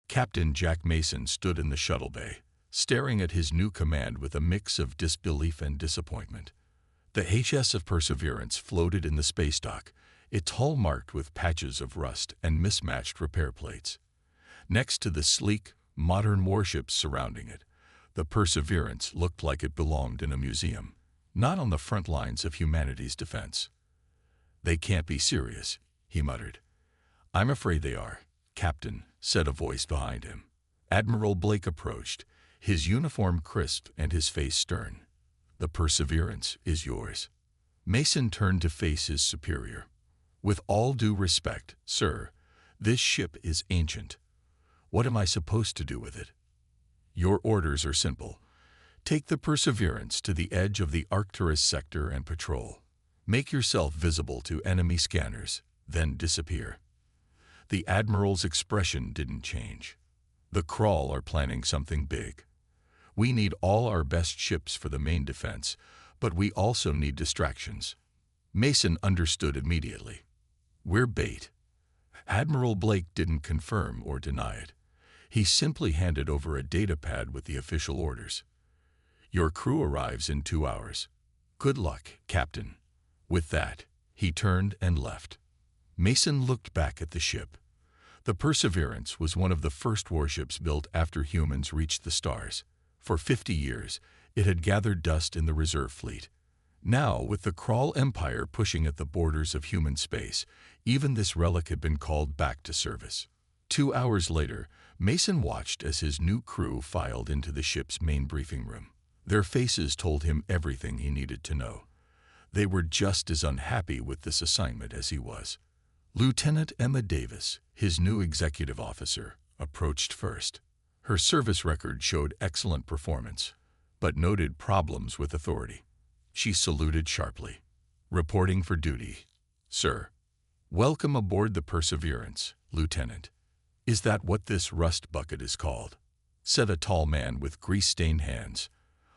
Captain Jack Mason stood in the shuttle bay, staring at his new command with a mix of disbelief and disappointment. The HSF Perseverance floated in the space dock, its hull marked with patches of rust and mismatched repair plates. Next to the sleek, modern warships surrounding it, the Perseverance looked like it belonged in a museum, not on the front lines of humanity's defense. "They can't be serious," he muttered. "I'm afraid they are, Captain," said a voice behind him. Admiral Blake approached, his uniform crisp and his face stern. "The Perseverance is yours." Mason turned to face his superior. "With all due respect, sir, this ship is ancient. What am I supposed to do with it?" "Your orders are simple. Take the Perseverance to the edge of the Arcturus sector and patrol. Make yourself visible to enemy scanners, then disappear." The Admiral's expression didn't change. "The Crawl are planning something big. We need all our best ships for the main defense, but we also need distractions." Mason understood immediately. "We're bait." Admiral Blake didn't confirm or deny it. He simply handed over a datapad with the official orders. "Your crew arrives in 2 hours. Good luck, Captain." With that, he turned and left. Mason looked back at the ship. The Perseverance was one of the first warships built after humans reached the stars. For 50 years, it had gathered dust in the reserve fleet. Now, with the Crawl Empire pushing at the borders of human space, even this relic had been called back to service. 2 hours later, Mason watched as his new crew filed into the ship's main briefing room. Their faces told him everything he needed to know. They were just as unhappy with this assignment as he was. Lieutenant Emma Davis, his new executive officer, approached first. Her service record showed excellent performance, but noted problems with authority. She saluted sharply. "Reporting for duty, sir." "Welcome aboard the Perseverance, Lieutenant." "Is that what this rust bucket is called?" said a tall man with grease-stained hands.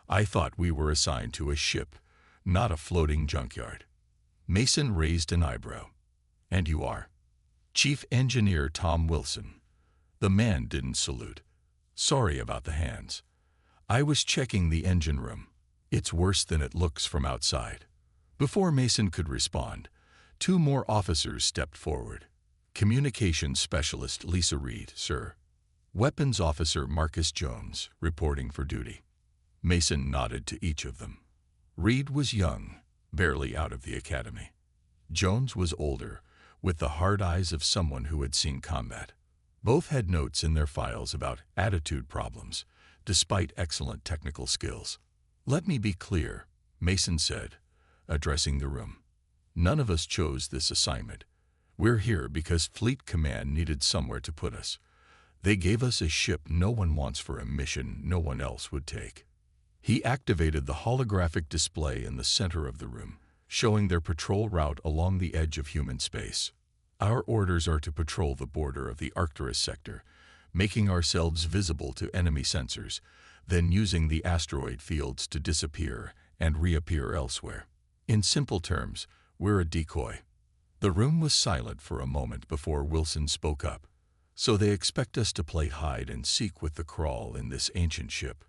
"I thought we were assigned to a ship, not a floating junkyard." Mason raised an eyebrow. "And you are?" "Chief Engineer Tom Wilson." The man didn't salute. "Sorry about the hands. I was checking the engine room. It's worse than it looks from outside." Before Mason could respond, 2 more officers stepped forward. "Communications Specialist Lisa Reed, sir." "Weapons Officer Marcus Jones, reporting for duty." Mason nodded to each of them. Reed was young, barely out of the academy. Jones was older, with the hard eyes of someone who had seen combat. Both had notes in their files about attitude problems, despite excellent technical skills. "Let me be clear," Mason said, addressing the room. "None of us chose this assignment. We're here because Fleet Command needed somewhere to put us. They gave us a ship no one wants for a mission no one else would take." He activated the holographic display in the center of the room, showing their patrol route along the edge of human space. "Our orders are to patrol the border of the Arcturus sector, making ourselves visible to enemy sensors, then using the asteroid fields to disappear and reappear elsewhere. In simple terms, we're a decoy." The room was silent for a moment before Wilson spoke up. "So they expect us to play hide and seek with the Crawl in this ancient ship.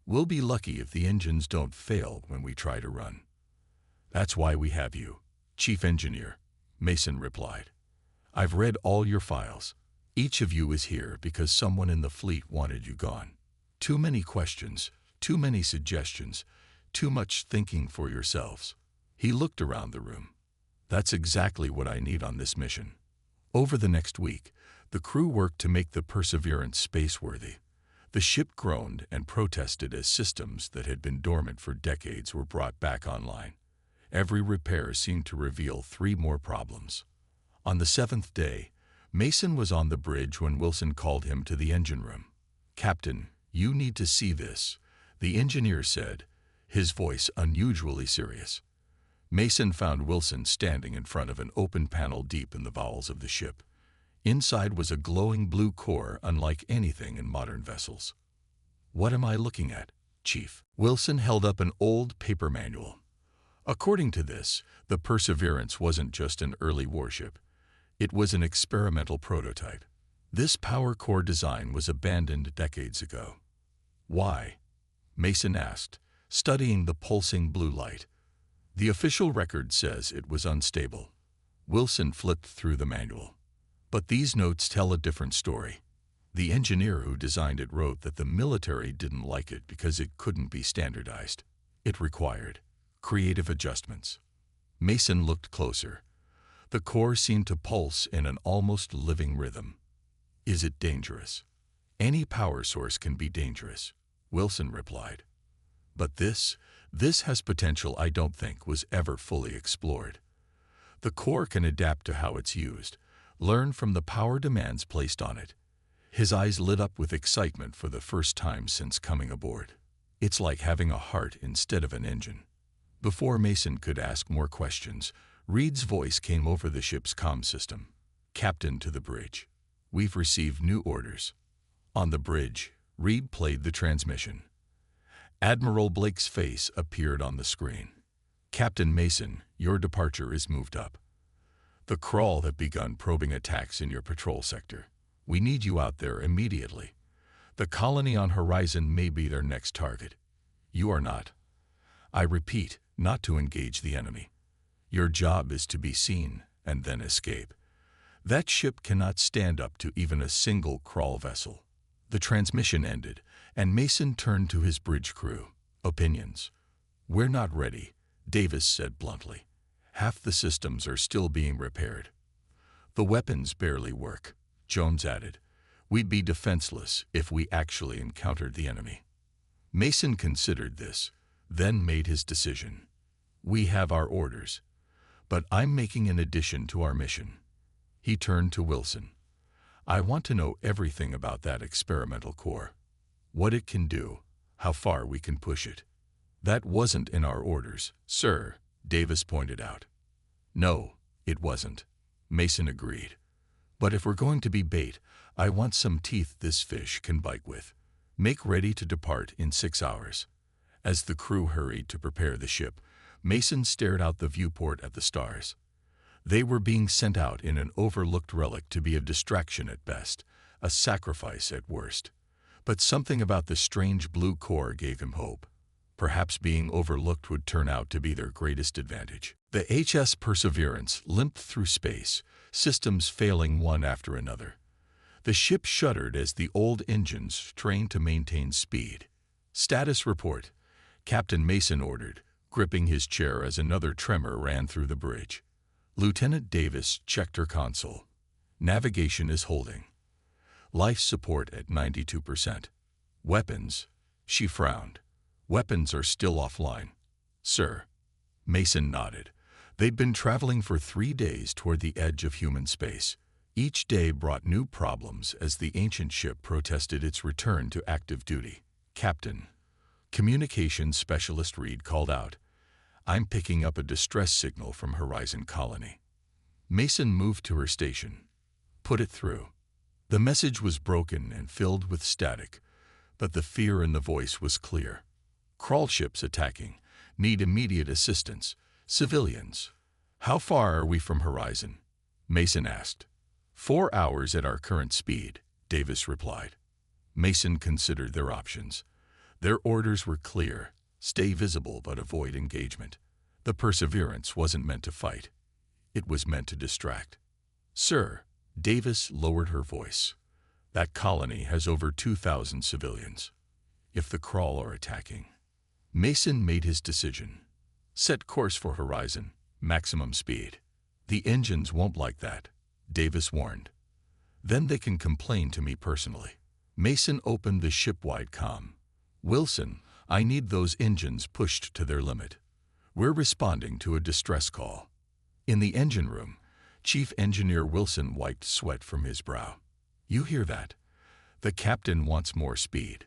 We'll be lucky if the engines don't fail when we try to run." "That's why we have you, Chief Engineer," Mason replied. "I've read all your files. Each of you is here because someone in the fleet wanted you gone. Too many questions, too many suggestions, too much thinking for yourselves." He looked around the room. "That's exactly what I need on this mission." Over the next week, the crew worked to make the Perseverance space-worthy. The ship groaned and protested as systems that had been dormant for decades were brought back online. Every repair seemed to reveal 3 more problems. On the 7th day, Mason was on the bridge when Wilson called him to the engine room. "Captain, you need to see this," the engineer said, his voice unusually serious. Mason found Wilson standing in front of an open panel deep in the bowels of the ship. Inside was a glowing blue core unlike anything in modern vessels. "What am I looking at, Chief?" Wilson held up an old paper manual. According to this, the Perseverance wasn't just an early warship. It was an experimental prototype. This power core design was abandoned decades ago. Why? Mason asked, studying the pulsing blue light. The official record says it was unstable. Wilson flipped through the manual. But these notes tell a different story. The engineer who designed it wrote that the military didn't like it because it couldn't be standardized. It required creative adjustments. Mason looked closer. The core seemed to pulse in an almost living rhythm. Is it dangerous? Any power source can be dangerous, Wilson replied. But this has potential I don't think was ever fully explored. The core can adapt to how it's used, learn from the power demands placed on it. His eyes lit up with excitement for the first time since coming aboard. It's like having a heart instead of an engine. Before Mason could ask more questions, Reed's voice came over the ship's comm system. Captain to the bridge. We've received new orders. On the bridge, Reed played the transmission. Admiral Blake's face appeared on the screen. Captain Mason, your departure is moved up. The Crawl have begun probing attacks in your patrol sector. We need you out there immediately. The colony on Horizon may be their next target. You are not. I repeat, not to engage the enemy. Your job is to be seen and then escape. That ship cannot stand up to even a single Crawl vessel. The transmission ended, and Mason turned to his bridge crew. Opinions. We're not ready, Davis said bluntly. Half the systems are still being repaired. The weapons barely work, Jones added. We'd be defenseless if we actually encountered the enemy. Mason considered this, then made his decision. We have our orders, but I'm making an addition to our mission. He turned to Wilson. I want to know everything about that experimental core. What it can do, how far we can push it. That wasn't in our orders, sir, Davis pointed out. No, it wasn't, Mason agreed. But if we're going to be bait, I want some teeth this fish can bite with. Make ready to depart in 6 hours. As the crew hurried to prepare the ship, Mason stared out the viewport at the stars. They were being sent out in an overlooked relic to be a distraction at best, a sacrifice at worst. But something about the strange blue core gave him hope. Perhaps being overlooked would turn out to be their greatest advantage. The HMS Perseverance limped through space, systems failing one after another. The ship shuddered as the old engines strained to maintain speed. Status report, Captain Mason ordered, gripping his chair as another tremor ran through the bridge. Lieutenant Davis checked her console. Navigation is holding. Life support at 92%. Weapons, she frowned. Weapons are still offline. Sir. Mason nodded. They'd been traveling for 3 days toward the edge of human space. Each day brought new problems as the ancient ship protested its return to active duty. Captain. Communications Specialist Reed called out. I'm picking up a distress signal from Horizon Colony. Mason moved to her station. Put it through. The message was broken and filled with static, but the fear in the voice was clear. Crawl ships attacking. Need immediate assistance. Civilians. How far are we from Horizon? Mason asked. 4 hours at our current speed, Davis replied. Mason considered their options. Their orders were clear. Stay visible but avoid engagement. The Perseverance wasn't meant to fight. It was meant to distract. Sir, Davis lowered her voice. That colony has over 2,000 civilians. If the Crawl are attacking. Mason made his decision. Set course for Horizon, maximum speed. The engines won't like that, Davis warned. Then they can complain to me personally. Mason opened the ship-wide comm. Wilson, I need those engines pushed to their limit. We're responding to a distress call. In the engine room, Chief Engineer Wilson wiped sweat from his brow. You hear that? The captain wants more speed.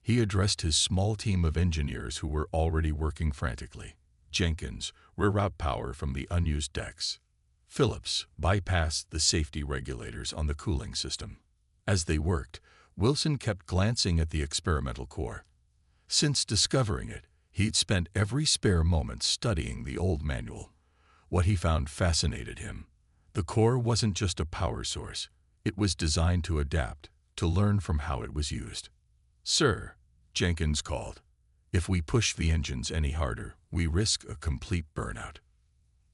He addressed his small team of engineers who were already working frantically. Jenkins, reroute power from the unused decks. Phillips, bypassed the safety regulators on the cooling system. As they worked, Wilson kept glancing at the experimental core. Since discovering it, he'd spent every spare moment studying the old manual. What he found fascinated him. The core wasn't just a power source. It was designed to adapt, to learn from how it was used. "Sir," Jenkins called, "if we push the engines any harder, we risk a complete burnout."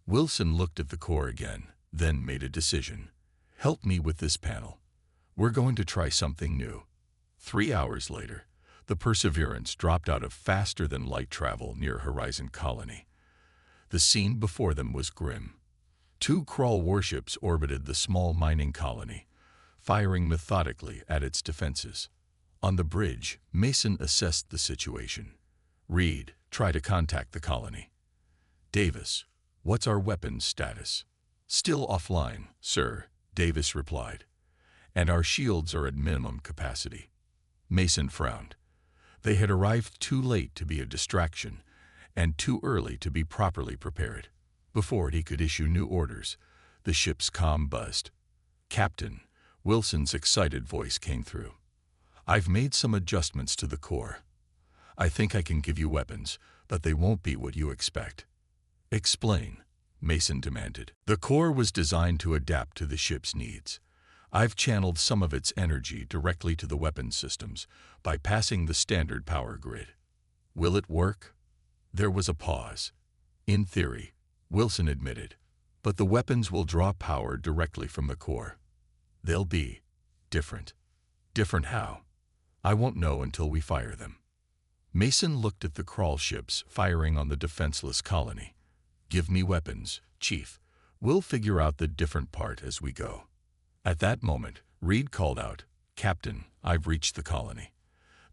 Wilson looked at the core again, then made a decision. "Help me with this panel. We're going to try something new." 3 hours later, the Perseverance dropped out of faster-than-light travel near Horizon Colony. The scene before them was grim. 2 crawl warships orbited the small mining colony, firing methodically at its defenses. On the bridge, Mason assessed the situation. "Reed, try to contact the colony." "Davis, what's our weapons status?" "Still offline, sir," Davis replied. "And our shields are at minimum capacity." Mason frowned. They had arrived too late to be a distraction, and too early to be properly prepared. Before he could issue new orders, the ship's comm buzzed. "Captain," Wilson's excited voice came through. "I've made some adjustments to the core. I think I can give you weapons, but they won't be what you expect." "Explain," Mason demanded. "The core was designed to adapt to the ship's needs. I've channeled some of its energy directly to the weapons systems, bypassing the standard power grid." "Will it work?" There was a pause. "In theory," Wilson admitted, "but the weapons will draw power directly from the core. They'll be different." "Different how?" "I won't know until we fire them." Mason looked at the crawl ships firing on the defenseless colony. "Give me weapons, Chief. We'll figure out the different part as we go." At that moment, Reed called out, "Captain, I've reached the colony.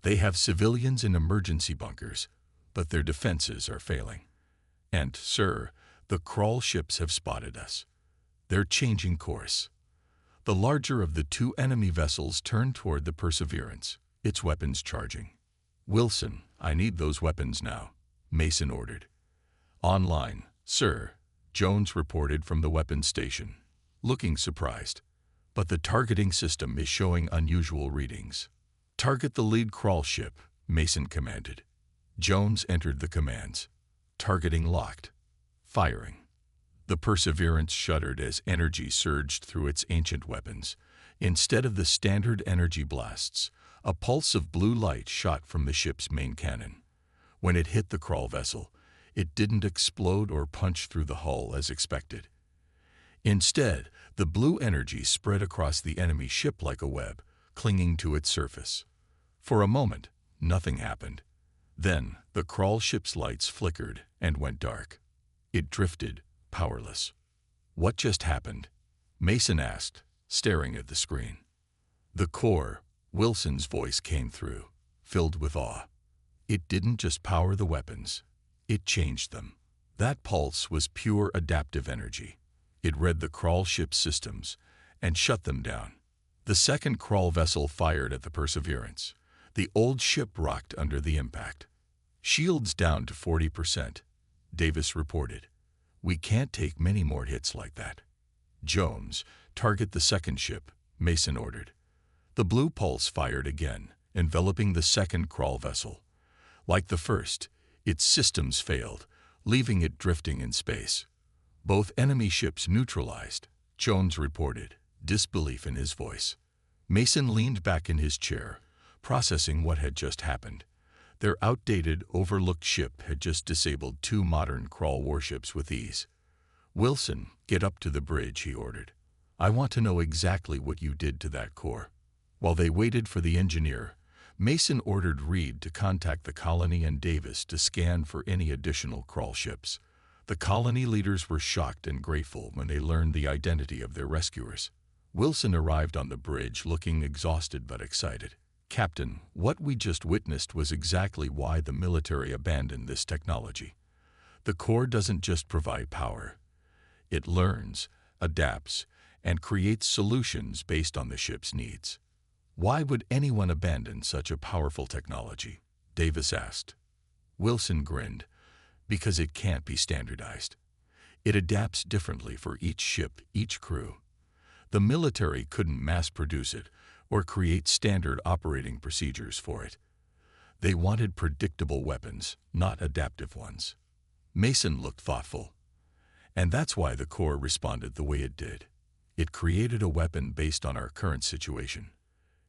They have civilians in emergency bunkers, but their defenses are failing. And, sir, the crawl ships have spotted us. They're changing course." The larger of the 2 enemy vessels turned toward the Perseverance, its weapons charging. "Wilson, I need those weapons now," Mason ordered. "Online, sir," Jones reported from the weapons station, looking surprised. "But the targeting system is showing unusual readings." "Target the lead crawl ship," Mason commanded. Jones entered the commands. "Targeting locked. Firing." The Perseverance shuddered as energy surged through its ancient weapons. Instead of the standard energy blasts, a pulse of blue light shot from the ship's main cannon. When it hit the crawl vessel, it didn't explode or punch through the hull as expected. Instead, the blue energy spread across the enemy ship like a web, clinging to its surface. For a moment, nothing happened. Then, the crawl ship's lights flickered and went dark. It drifted, powerless. "What just happened?" Mason asked, staring at the screen. "The core," Wilson's voice came through, filled with awe. "It didn't just power the weapons. It changed them. That pulse was pure adaptive energy. It read the crawl ship's systems and shut them down." The second crawl vessel fired at the Perseverance. The old ship rocked under the impact. "Shields down to 40%, Davis reported. "We can't take many more hits like that." "Jones, target the second ship," Mason ordered. The blue pulse fired again, enveloping the second crawl vessel. Like the first, its systems failed, leaving it drifting in space. "Both enemy ships neutralized," Jones reported, disbelief in his voice. Mason leaned back in his chair, processing what had just happened. Their outdated, overlooked ship had just disabled 2 modern crawl warships with ease. "Wilson, get up to the bridge," he ordered. "I want to know exactly what you did to that core." While they waited for the engineer, Mason ordered Reed to contact the colony and Davis to scan for any additional crawl ships. The colony leaders were shocked and grateful when they learned the identity of their rescuers. Wilson arrived on the bridge looking exhausted but excited. "Captain, what we just witnessed was exactly why the military abandoned this technology. The core doesn't just provide power. It learns, adapts, and creates solutions based on the ship's needs." "Why would anyone abandon such a powerful technology?" Davis asked. Wilson grinned. "Because it can't be standardized. It adapts differently for each ship, each crew. The military couldn't mass-produce it or create standard operating procedures for it. They wanted predictable weapons, not adaptive ones." Mason looked thoughtful. "And that's why the core responded the way it did. It created a weapon based on our current situation.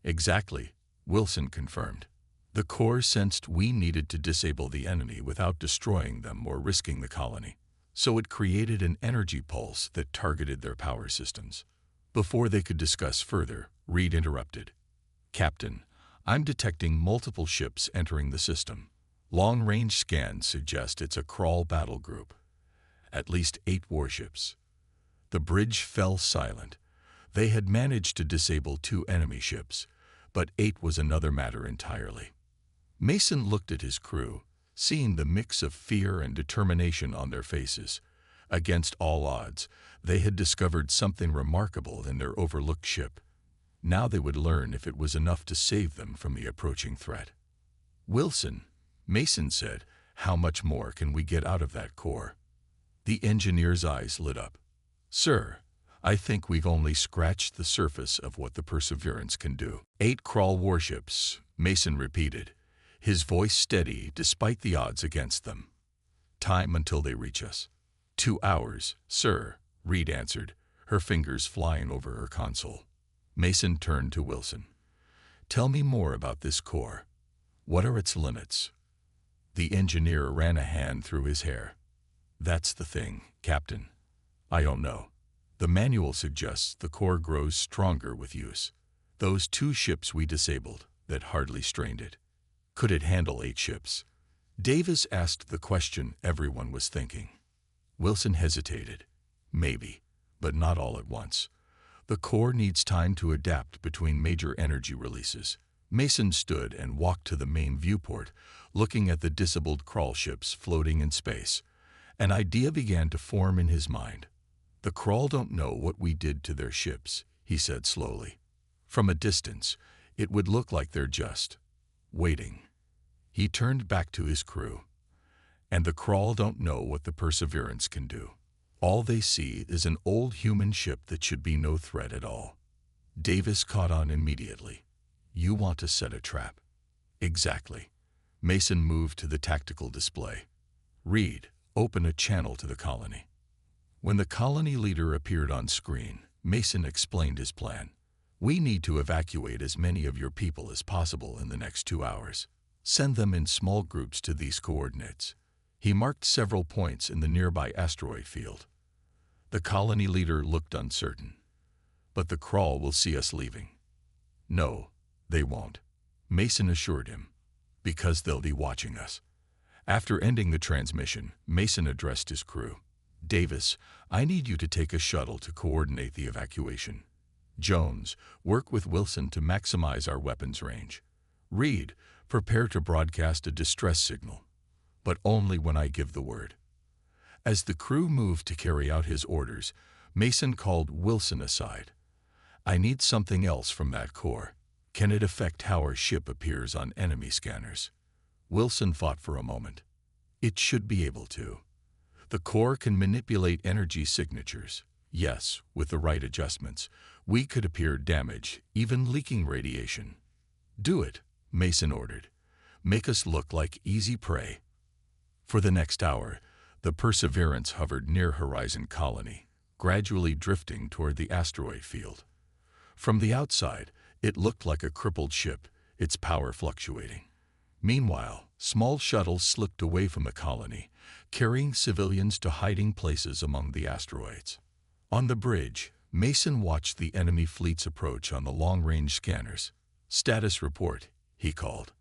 Exactly, Wilson confirmed. The core sensed we needed to disable the enemy without destroying them or risking the colony. So it created an energy pulse that targeted their power systems. Before they could discuss further, Reed interrupted. Captain, I'm detecting multiple ships entering the system. Long-range scans suggest it's a crawl battle group. At least 8 warships. The bridge fell silent. They had managed to disable 2 enemy ships, but 8 was another matter entirely. Mason looked at his crew, seeing the mix of fear and determination on their faces. Against all odds, they had discovered something remarkable in their overlooked ship. Now they would learn if it was enough to save them from the approaching threat. Wilson, Mason said, how much more can we get out of that core? The engineer's eyes lit up. Sir, I think we've only scratched the surface of what the Perseverance can do. 8 crawl warships, Mason repeated, his voice steady despite the odds against them. Time until they reach us. 2 hours, sir, Reed answered, her fingers flying over her console. Mason turned to Wilson. Tell me more about this core. What are its limits? The engineer ran a hand through his hair. That's the thing, Captain. I don't know. The manual suggests the core grows stronger with use. Those 2 ships we disabled that hardly strained it. Could it handle 8 ships? Davis asked the question everyone was thinking. Wilson hesitated. Maybe, but not all at once. The core needs time to adapt between major energy releases. Mason stood and walked to the main viewport, looking at the disabled crawl ships floating in space. An idea began to form in his mind. The crawl don't know what we did to their ships, he said slowly. From a distance, it would look like they're just waiting. He turned back to his crew. And the crawl don't know what the Perseverance can do. All they see is an old human ship that should be no threat at all. Davis caught on immediately. You want to set a trap. Exactly. Mason moved to the tactical display. Reed, open a channel to the colony. When the colony leader appeared on screen, Mason explained his plan. We need to evacuate as many of your people as possible in the next 2 hours. Send them in small groups to these coordinates. He marked several points in the nearby asteroid field. The colony leader looked uncertain. But the crawl will see us leaving. No, they won't, Mason assured him, because they'll be watching us. After ending the transmission, Mason addressed his crew. Davis, I need you to take a shuttle to coordinate the evacuation. Jones, work with Wilson to maximize our weapons range. Reed, prepare to broadcast a distress signal, but only when I give the word. As the crew moved to carry out his orders, Mason called Wilson aside. I need something else from that core. Can it affect how our ship appears on enemy scanners? Wilson thought for a moment. It should be able to. The core can manipulate energy signatures. Yes, with the right adjustments, we could appear damaged, even leaking radiation. Do it, Mason ordered. Make us look like easy prey. For the next hour, the Perseverance hovered near Horizon Colony, gradually drifting toward the asteroid field. From the outside, it looked like a crippled ship, its power fluctuating. Meanwhile, small shuttles slipped away from the colony, carrying civilians to hiding places among the asteroids. On the bridge, Mason watched the enemy fleet's approach on the long-range scanners. Status report, he called.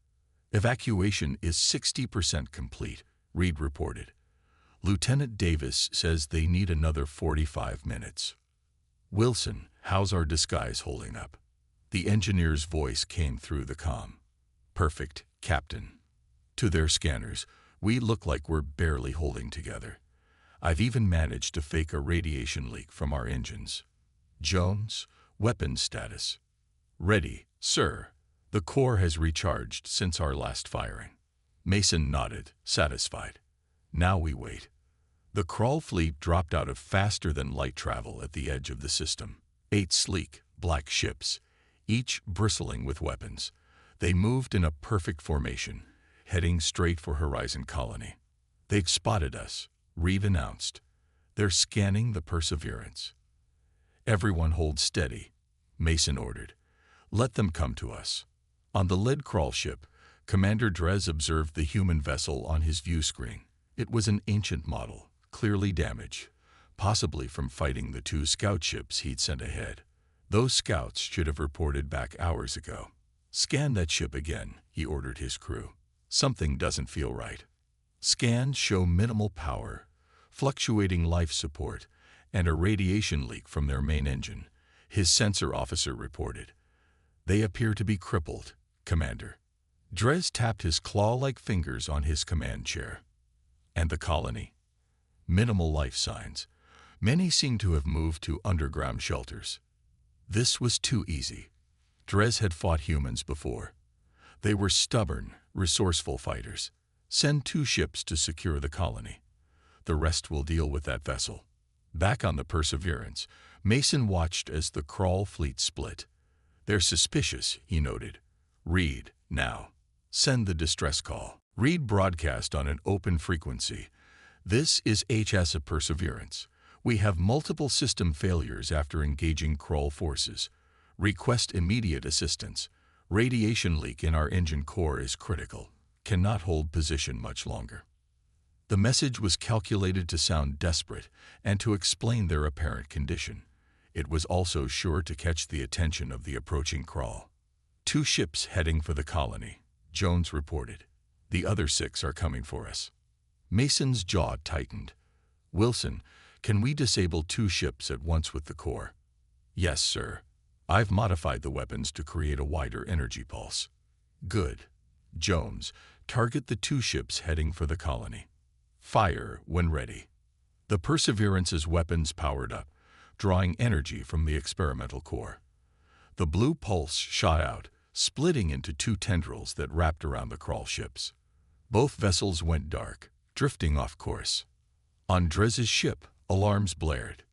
Evacuation is 60% complete, Reed reported. Lieutenant Davis says they need another 45 minutes. Wilson, how's our disguise holding up? The engineer's voice came through the comm. Perfect, Captain. To their scanners, we look like we're barely holding together. I've even managed to fake a radiation leak from our engines. Jones, weapons status. Ready, sir. The core has recharged since our last firing. Mason nodded, satisfied. Now we wait. The crawl fleet dropped out of faster-than-light travel at the edge of the system. 8 sleek, black ships, each bristling with weapons. They moved in a perfect formation, heading straight for Horizon Colony. They've spotted us, Reed announced. They're scanning the Perseverance. "Everyone hold steady," Mason ordered. "Let them come to us." On the lead crawl ship, Commander Drez observed the human vessel on his view screen. It was an ancient model, clearly damaged, possibly from fighting the 2 scout ships he'd sent ahead. Those scouts should have reported back hours ago. "Scan that ship again," he ordered his crew. "Something doesn't feel right." Scans show minimal power, fluctuating life support, and a radiation leak from their main engine, his sensor officer reported. "They appear to be crippled, Commander." Drez tapped his claw-like fingers on his command chair. "And the colony?" "Minimal life signs. Many seem to have moved to underground shelters." This was too easy. Drez had fought humans before. They were stubborn, resourceful fighters. "Send 2 ships to secure the colony. The rest will deal with that vessel." Back on the Perseverance, Mason watched as the Crawl fleet split. "They're suspicious," he noted. "Reed, now. Send the distress call." Reed broadcast on an open frequency. "This is HFY Perseverance. We have multiple system failures after engaging Crawl forces. Request immediate assistance. Radiation leak in our engine core is critical. Cannot hold position much longer." The message was calculated to sound desperate and to explain their apparent condition. It was also sure to catch the attention of the approaching Crawl. "2 ships heading for the colony," Jones reported. "The other 6 are coming for us." Mason's jaw tightened. "Wilson, can we disable 2 ships at once with the core?" "Yes, sir. I've modified the weapons to create a wider energy pulse." "Good. Jones, target the 2 ships heading for the colony. Fire when ready." The Perseverance's weapons powered up, drawing energy from the experimental core. The blue pulse shot out, splitting into 2 tendrils that wrapped around the Crawl ships. Both vessels went dark, drifting off course. On Drez's ship, alarms blared.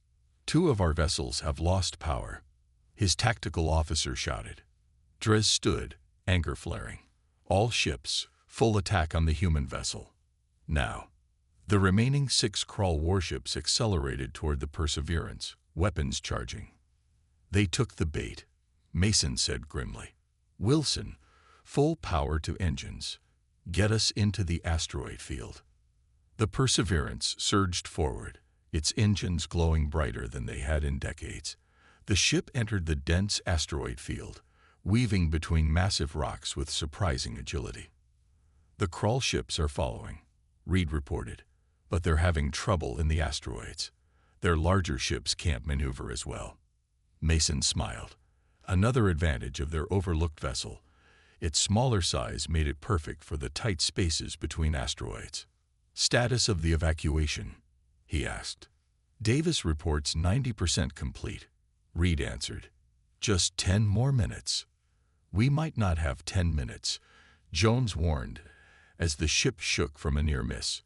"2 of our vessels have lost power," his tactical officer shouted. Drez stood, anger flaring. "All ships, full attack on the human vessel. Now." The remaining 6 Crawl warships accelerated toward the Perseverance, weapons charging. "They took the bait," Mason said grimly. "Wilson, full power to engines. Get us into the asteroid field." The Perseverance surged forward, its engines glowing brighter than they had in decades. The ship entered the dense asteroid field, weaving between massive rocks with surprising agility. "The Crawl ships are following," Reed reported, "but they're having trouble in the asteroids. Their larger ships can't maneuver as well." Mason smiled. Another advantage of their overlooked vessel. Its smaller size made it perfect for the tight spaces between asteroids. "Status of the evacuation?" he asked. "Davis reports 90% complete," Reed answered. "Just 10 more minutes." "We might not have 10 minutes," Jones warned, as the ship shook from a near miss.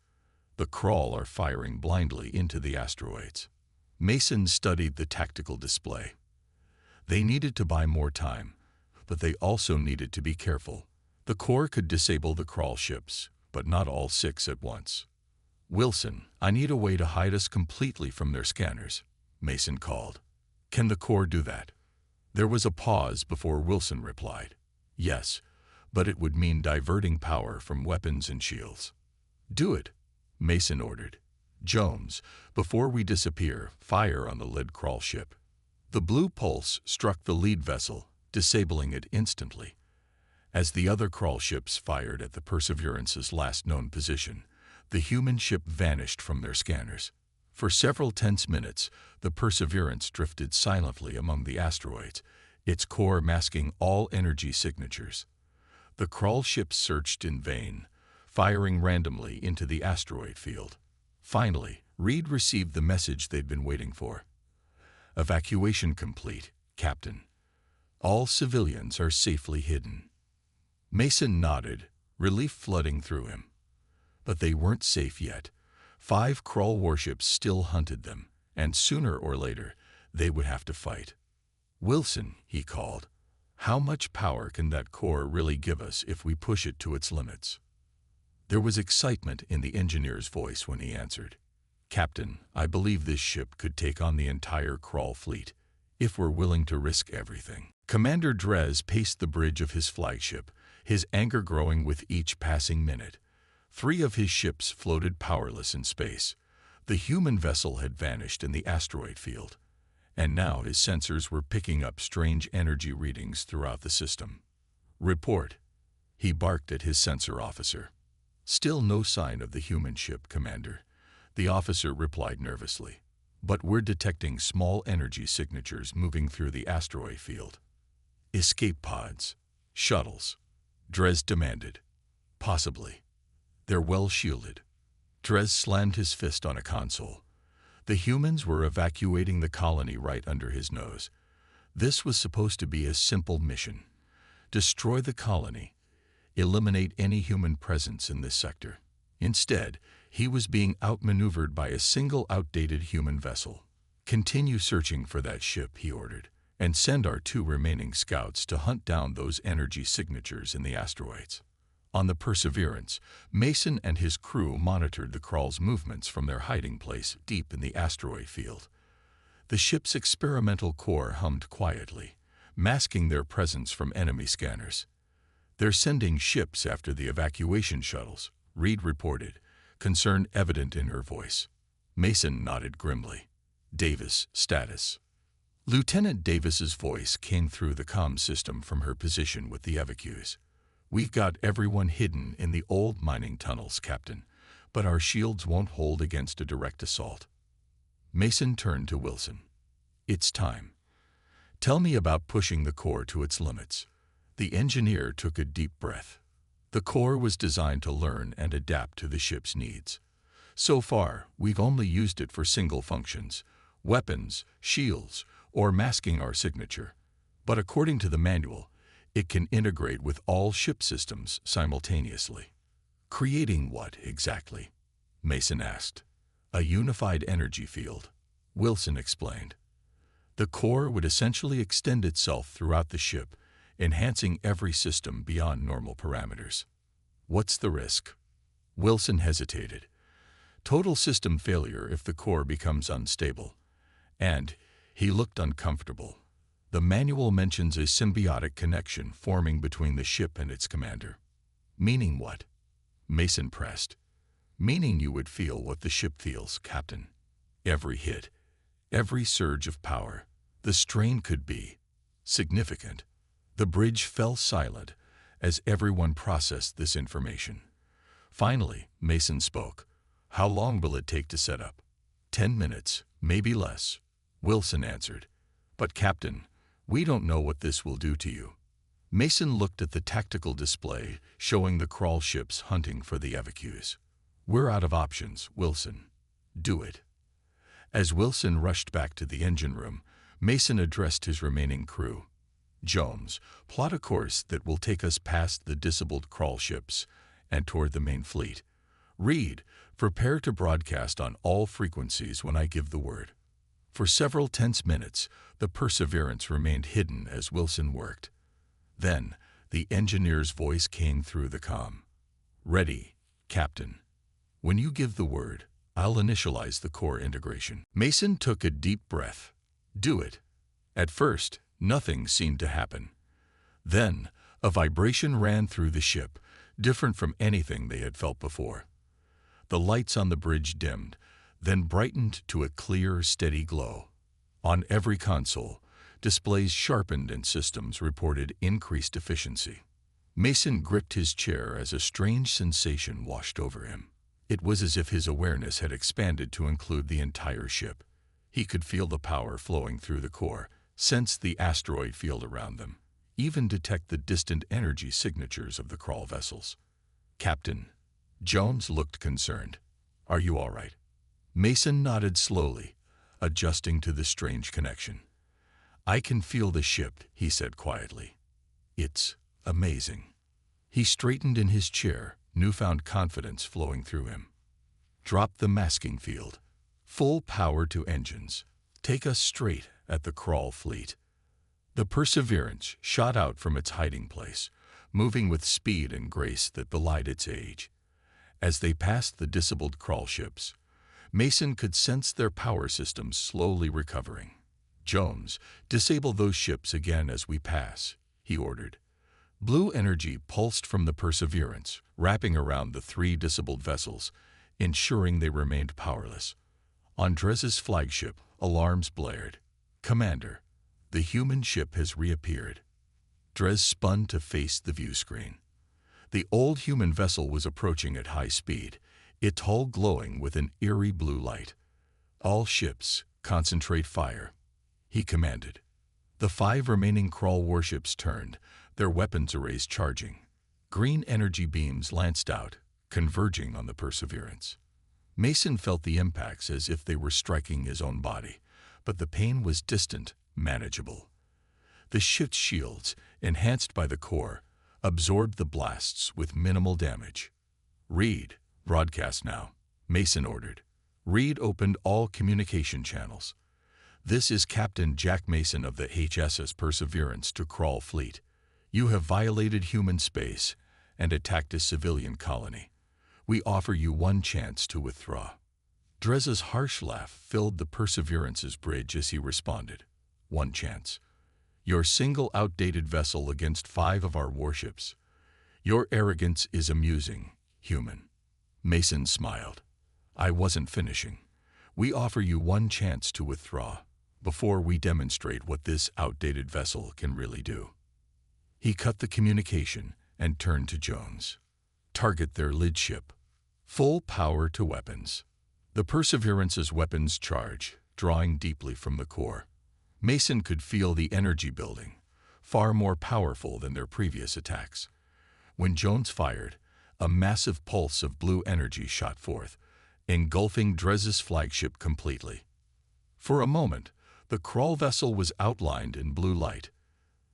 "The Crawl are firing blindly into the asteroids." Mason studied the tactical display. They needed to buy more time, but they also needed to be careful. The core could disable the Crawl ships, but not all 6 at once. "Wilson, I need a way to hide us completely from their scanners," Mason called. "Can the core do that?" There was a pause before Wilson replied. "Yes, but it would mean diverting power from weapons and shields." "Do it," Mason ordered. "Jones, before we disappear, fire on the lead Crawl ship." The blue pulse struck the lead vessel, disabling it instantly. As the other Crawl ships fired at the Perseverance's last known position, the human ship vanished from their scanners. For several tense minutes, the Perseverance drifted silently among the asteroids, its core masking all energy signatures. The Crawl ships searched in vain, firing randomly into the asteroid field. Finally, Reed received the message they'd been waiting for. "Evacuation complete, Captain. All civilians are safely hidden." Mason nodded, relief flooding through him. But they weren't safe yet. 5 Crawl warships still hunted them, and sooner or later, they would have to fight. "Wilson," he called, "how much power can that core really give us if we push it to its limits?" There was excitement in the engineer's voice when he answered. "Captain, I believe this ship could take on the entire Crawl fleet, if we're willing to risk everything. Commander Drez paced the bridge of his flagship, his anger growing with each passing minute. 3 of his ships floated powerless in space. The human vessel had vanished in the asteroid field, and now his sensors were picking up strange energy readings throughout the system. "Report," he barked at his sensor officer. "Still no sign of the human ship, Commander," the officer replied nervously. "But we're detecting small energy signatures moving through the asteroid field." "Escape pods, shuttles," Drez demanded. "Possibly. They're well shielded." Drez slammed his fist on a console. The humans were evacuating the colony right under his nose. This was supposed to be a simple mission. Destroy the colony. Eliminate any human presence in this sector. Instead, he was being outmaneuvered by a single outdated human vessel. "Continue searching for that ship," he ordered, "and send our 2 remaining scouts to hunt down those energy signatures in the asteroids." On the Perseverance, Mason and his crew monitored the Krall's movements from their hiding place deep in the asteroid field. The ship's experimental core hummed quietly, masking their presence from enemy scanners. "They're sending ships after the evacuation shuttles," Reed reported, concern evident in her voice. Mason nodded grimly. "Davis, status." Lieutenant Davis's voice came through the comm system from her position with the evacuees. "We've got everyone hidden in the old mining tunnels, Captain, but our shields won't hold against a direct assault." Mason turned to Wilson. "It's time. Tell me about pushing the core to its limits." The engineer took a deep breath. The core was designed to learn and adapt to the ship's needs. So far, we've only used it for single functions: weapons, shields, or masking our signature. But according to the manual, it can integrate with all ship systems simultaneously. "Creating what, exactly?" Mason asked. "A unified energy field," Wilson explained. "The core would essentially extend itself throughout the ship, enhancing every system beyond normal parameters." "What's the risk?" Wilson hesitated. "Total system failure if the core becomes unstable." And he looked uncomfortable. "The manual mentions a symbiotic connection forming between the ship and its commander." "Meaning what?" Mason pressed. "Meaning you would feel what the ship feels, Captain. Every hit, every surge of power. The strain could be significant." The bridge fell silent as everyone processed this information. Finally, Mason spoke. "How long will it take to set up?" 10 minutes, maybe less," Wilson answered. "But Captain, we don't know what this will do to you." Mason looked at the tactical display showing the Krall ships hunting for the evacuees. "We're out of options, Wilson. Do it." As Wilson rushed back to the engine room, Mason addressed his remaining crew. "Jones, plot a course that will take us past the disabled Krall ships and toward the main fleet. Reed, prepare to broadcast on all frequencies when I give the word." For several tense minutes, the Perseverance remained hidden as Wilson worked. Then, the engineer's voice came through the comm. "Ready, Captain. When you give the word, I'll initialize the core integration." Mason took a deep breath. "Do it." At first, nothing seemed to happen. Then, a vibration ran through the ship, different from anything they had felt before. The lights on the bridge dimmed, then brightened to a clear, steady glow. On every console, displays sharpened and systems reported increased efficiency. Mason gripped his chair as a strange sensation washed over him. It was as if his awareness had expanded to include the entire ship. He could feel the power flowing through the core, sense the asteroid field around them, even detect the distant energy signatures of the Krall vessels. "Captain," Jones looked concerned. "Are you all right?" Mason nodded slowly, adjusting to the strange connection. "I can feel the ship," he said quietly. "It's amazing." He straightened in his chair, newfound confidence flowing through him. "Drop the masking field. Full power to engines. Take us straight at the Krall fleet." The Perseverance shot out from its hiding place, moving with speed and grace that belied its age. As they passed the disabled Krall ships, Mason could sense their power systems slowly recovering. "Jones, disable those ships again as we pass," he ordered. Blue energy pulsed from the Perseverance, wrapping around the 3 disabled vessels, ensuring they remained powerless. On Drez's flagship, alarms blared. "Commander, the human ship has reappeared." Drez spun to face the view screen. The old human vessel was approaching at high speed, its hull glowing with an eerie blue light. "All ships, concentrate fire," he commanded. The 5 remaining crawl warships turned, their weapons arrays charging. Green energy beams lanced out, converging on the Perseverance. Mason felt the impacts as if they were striking his own body, but the pain was distant, manageable. The ship's shields, enhanced by the core, absorbed the blasts with minimal damage. "Reed, broadcast now," Mason ordered. Reed opened all communication channels. "This is Captain Jack Mason of the HSS Perseverance to Crawl Fleet. You have violated human space and attacked a civilian colony. We offer you one chance to withdraw." Drez's harsh laugh filled the Perseverance's bridge as he responded. "One chance. Your single outdated vessel against 5 of our warships. Your arrogance is amusing, human." Mason smiled. "I wasn't finishing. We offer you one chance to withdraw, before we demonstrate what this outdated vessel can really do." He cut the communication and turned to Jones. "Target their lid ship. Full power to weapons." The Perseverance's weapons charge, drawing deeply from the core. Mason could feel the energy building, far more powerful than their previous attacks. When Jones fired, a massive pulse of blue energy shot forth, engulfing Drez's flagship completely. For a moment, the crawl vessel was outlined in blue light.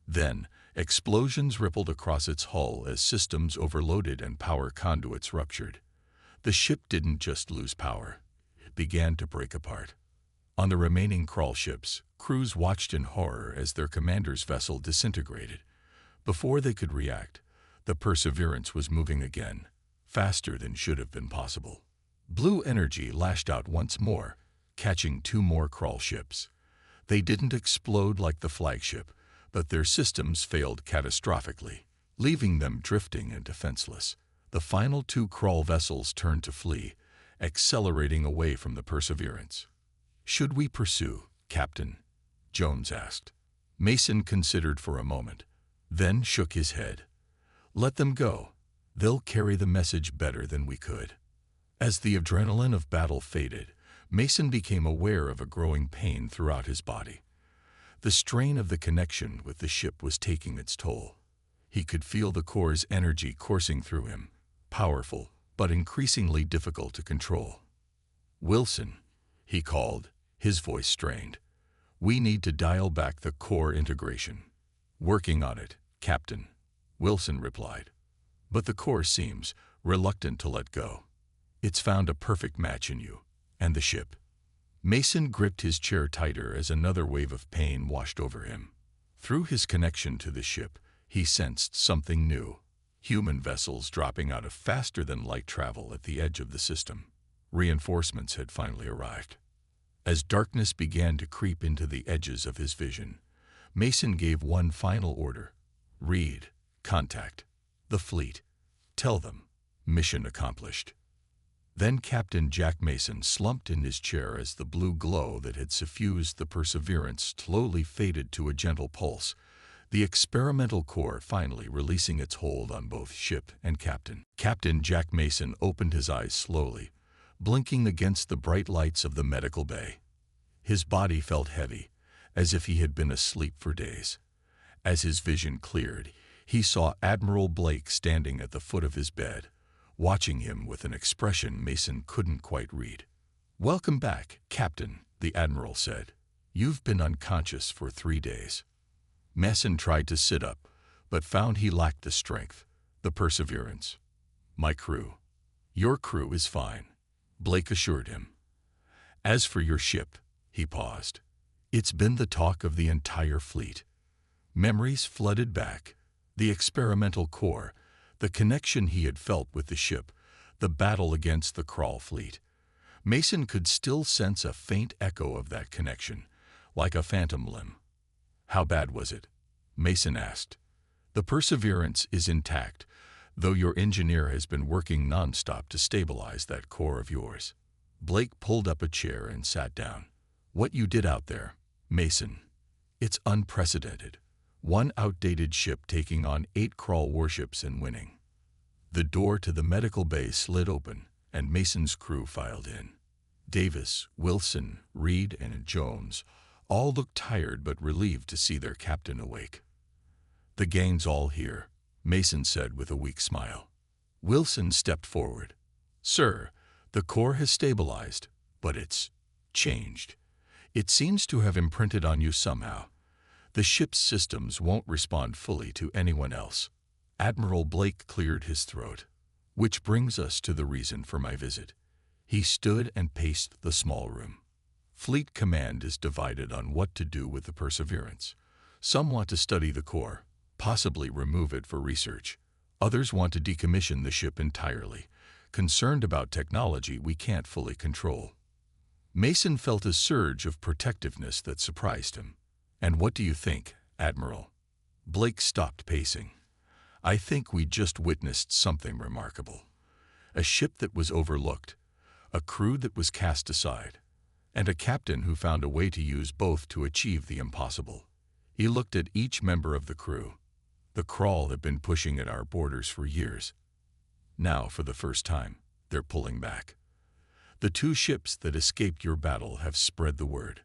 Then, explosions rippled across its hull as systems overloaded and power conduits ruptured. The ship didn't just lose power, it began to break apart. On the remaining crawl ships, crews watched in horror as their commander's vessel disintegrated. Before they could react, the Perseverance was moving again, faster than should have been possible. Blue energy lashed out once more, catching 2 more crawl ships. They didn't explode like the flagship, but their systems failed catastrophically, leaving them drifting and defenseless. The final 2 crawl vessels turned to flee, accelerating away from the Perseverance. "Should we pursue, Captain?" Jones asked. Mason considered for a moment, then shook his head. "Let them go. They'll carry the message better than we could." As the adrenaline of battle faded, Mason became aware of a growing pain throughout his body. The strain of the connection with the ship was taking its toll. He could feel the core's energy coursing through him, powerful, but increasingly difficult to control. "Wilson," he called, his voice strained. "We need to dial back the core integration." "Working on it, Captain," Wilson replied. "But the core seems reluctant to let go. It's found a perfect match in you, and the ship." Mason gripped his chair tighter as another wave of pain washed over him. Through his connection to the ship, he sensed something new. Human vessels dropping out of faster-than-light travel at the edge of the system. Reinforcements had finally arrived. As darkness began to creep into the edges of his vision, Mason gave one final order. "Reed, contact the fleet. Tell them, mission accomplished." Then Captain Jack Mason slumped in his chair as the blue glow that had suffused the Perseverance slowly faded to a gentle pulse, the experimental core finally releasing its hold on both ship and captain. Captain Jack Mason opened his eyes slowly, blinking against the bright lights of the medical bay. His body felt heavy, as if he had been asleep for days. As his vision cleared, he saw Admiral Blake standing at the foot of his bed, watching him with an expression Mason couldn't quite read. "Welcome back, Captain," the Admiral said. "You've been unconscious for 3 days." Mason tried to sit up, but found he lacked the strength. The Perseverance. "My crew." "Your crew is fine," Blake assured him. "As for your ship," he paused. "It's been the talk of the entire fleet." Memories flooded back. The experimental core, the connection he had felt with the ship, the battle against the crawl fleet. Mason could still sense a faint echo of that connection, like a phantom limb. How bad was it? Mason asked. The Perseverance is intact, though your engineer has been working non-stop to stabilize that core of yours. Blake pulled up a chair and sat down. What you did out there, Mason, it's unprecedented. One outdated ship taking on 8 crawl warships and winning. The door to the medical bay slid open, and Mason's crew filed in. Davis, Wilson, Reed, and Jones all looked tired but relieved to see their captain awake. The gang's all here, Mason said with a weak smile. Wilson stepped forward. Sir, the core has stabilized, but it's changed. It seems to have imprinted on you somehow. The ship's systems won't respond fully to anyone else. Admiral Blake cleared his throat. Which brings us to the reason for my visit. He stood and paced the small room. Fleet Command is divided on what to do with the Perseverance. Some want to study the core, possibly remove it for research. Others want to decommission the ship entirely, concerned about technology we can't fully control. Mason felt a surge of protectiveness that surprised him. And what do you think, Admiral? Blake stopped pacing. I think we just witnessed something remarkable. A ship that was overlooked, a crew that was cast aside, and a captain who found a way to use both to achieve the impossible. He looked at each member of the crew. The crawl had been pushing at our borders for years. Now, for the first time, they're pulling back. The 2 ships that escaped your battle have spread the word.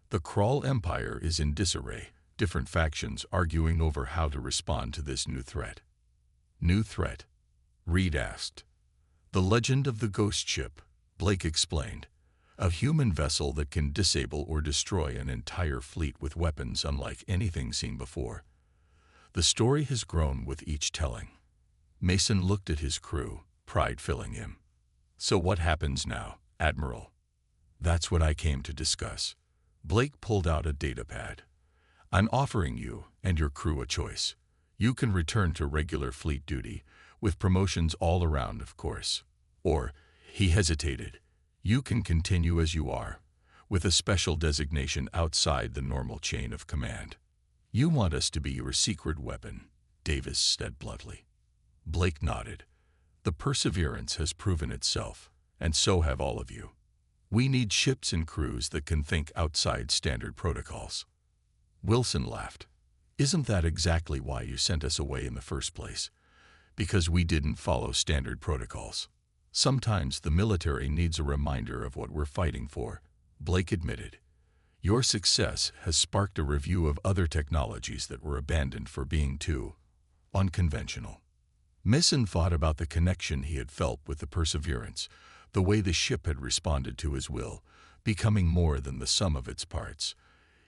The Crawl Empire is in disarray, different factions arguing over how to respond to this new threat. New threat? Reed asked. The legend of the ghost ship, Blake explained. A human vessel that can disable or destroy an entire fleet with weapons unlike anything seen before. The story has grown with each telling. Mason looked at his crew, pride filling him. So what happens now, Admiral? That's what I came to discuss. Blake pulled out a datapad. I'm offering you and your crew a choice. You can return to regular fleet duty, with promotions all around, of course. Or, he hesitated, you can continue as you are, with a special designation outside the normal chain of command. You want us to be your secret weapon, Davis said bluntly. Blake nodded. The Perseverance has proven itself, and so have all of you. We need ships and crews that can think outside standard protocols. Wilson laughed. Isn't that exactly why you sent us away in the first place? Because we didn't follow standard protocols. Sometimes the military needs a reminder of what we're fighting for, Blake admitted. Your success has sparked a review of other technologies that were abandoned for being too unconventional. Mason thought about the connection he had felt with the Perseverance, the way the ship had responded to his will, becoming more than the sum of its parts.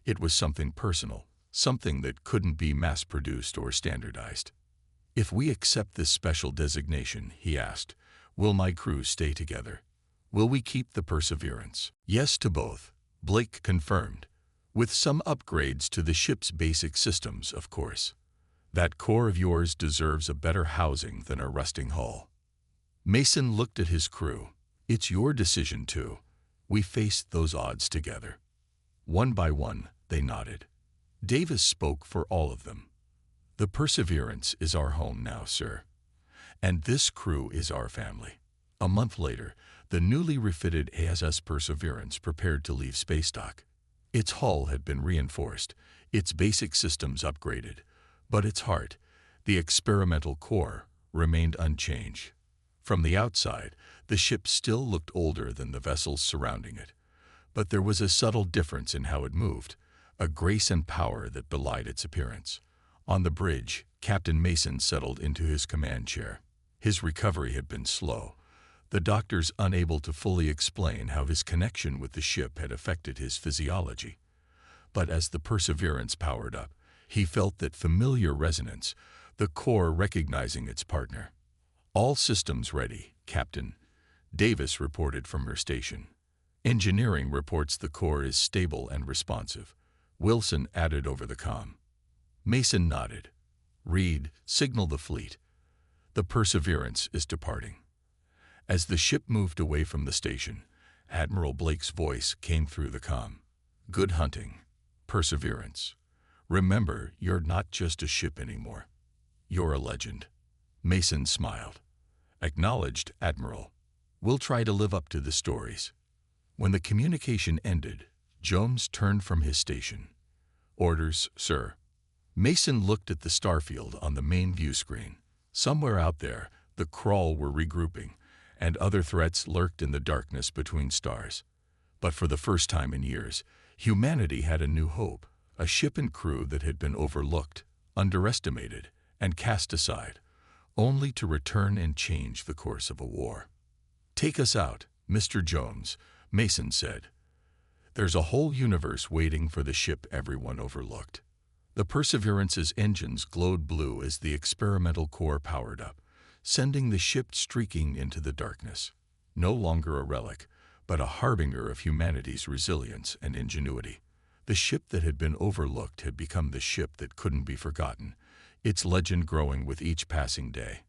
It was something personal, something that couldn't be mass-produced or standardized. If we accept this special designation, he asked, will my crew stay together? Will we keep the Perseverance? Yes to both, Blake confirmed, with some upgrades to the ship's basic systems, of course. That core of yours deserves a better housing than a rusting hull. Mason looked at his crew. It's your decision too. We faced those odds together. One by one, they nodded. Davis spoke for all of them. The Perseverance is our home now, sir. And this crew is our family. A month later, the newly refitted ASS Perseverance prepared to leave space dock. Its hull had been reinforced, its basic systems upgraded, but its heart, the experimental core, remained unchanged. From the outside, the ship still looked older than the vessels surrounding it, but there was a subtle difference in how it moved, a grace and power that belied its appearance. On the bridge, Captain Mason settled into his command chair. His recovery had been slow, the doctors unable to fully explain how his connection with the ship had affected his physiology. But as the Perseverance powered up, he felt that familiar resonance, the core recognizing its partner. All systems ready, Captain, Davis reported from her station. Engineering reports the core is stable and responsive, Wilson added over the comm. Mason nodded. Reed, signal the fleet. The Perseverance is departing. As the ship moved away from the station, Admiral Blake's voice came through the comm. Good hunting. Perseverance. Remember, you're not just a ship anymore. You're a legend. Mason smiled. Acknowledged, Admiral. We'll try to live up to the stories. When the communication ended, Jones turned from his station. Orders, sir. Mason looked at the starfield on the main view screen. Somewhere out there, the Crawl were regrouping, and other threats lurked in the darkness between stars. But for the first time in years, humanity had a new hope, a ship and crew that had been overlooked, underestimated, and cast aside, only to return and change the course of a war. Take us out, Mr. Jones, Mason said. There's a whole universe waiting for the ship everyone overlooked. The Perseverance's engines glowed blue as the experimental core powered up, sending the ship streaking into the darkness. No longer a relic, but a harbinger of humanity's resilience and ingenuity. The ship that had been overlooked had become the ship that couldn't be forgotten, its legend growing with each passing day.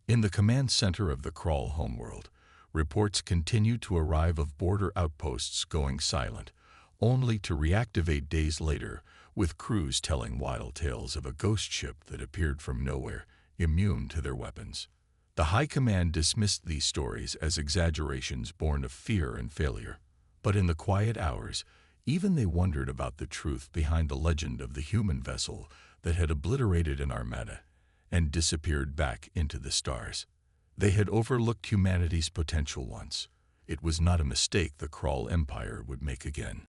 In the command center of the Crawl homeworld, reports continued to arrive of border outposts going silent, only to reactivate days later with crews telling wild tales of a ghost ship that appeared from nowhere, immune to their weapons. The High Command dismissed these stories as exaggerations born of fear and failure. But in the quiet hours, even they wondered about the truth behind the legend of the human vessel that had obliterated an Armada and disappeared back into the stars. They had overlooked humanity's potential once. It was not a mistake the Crawl Empire would make again.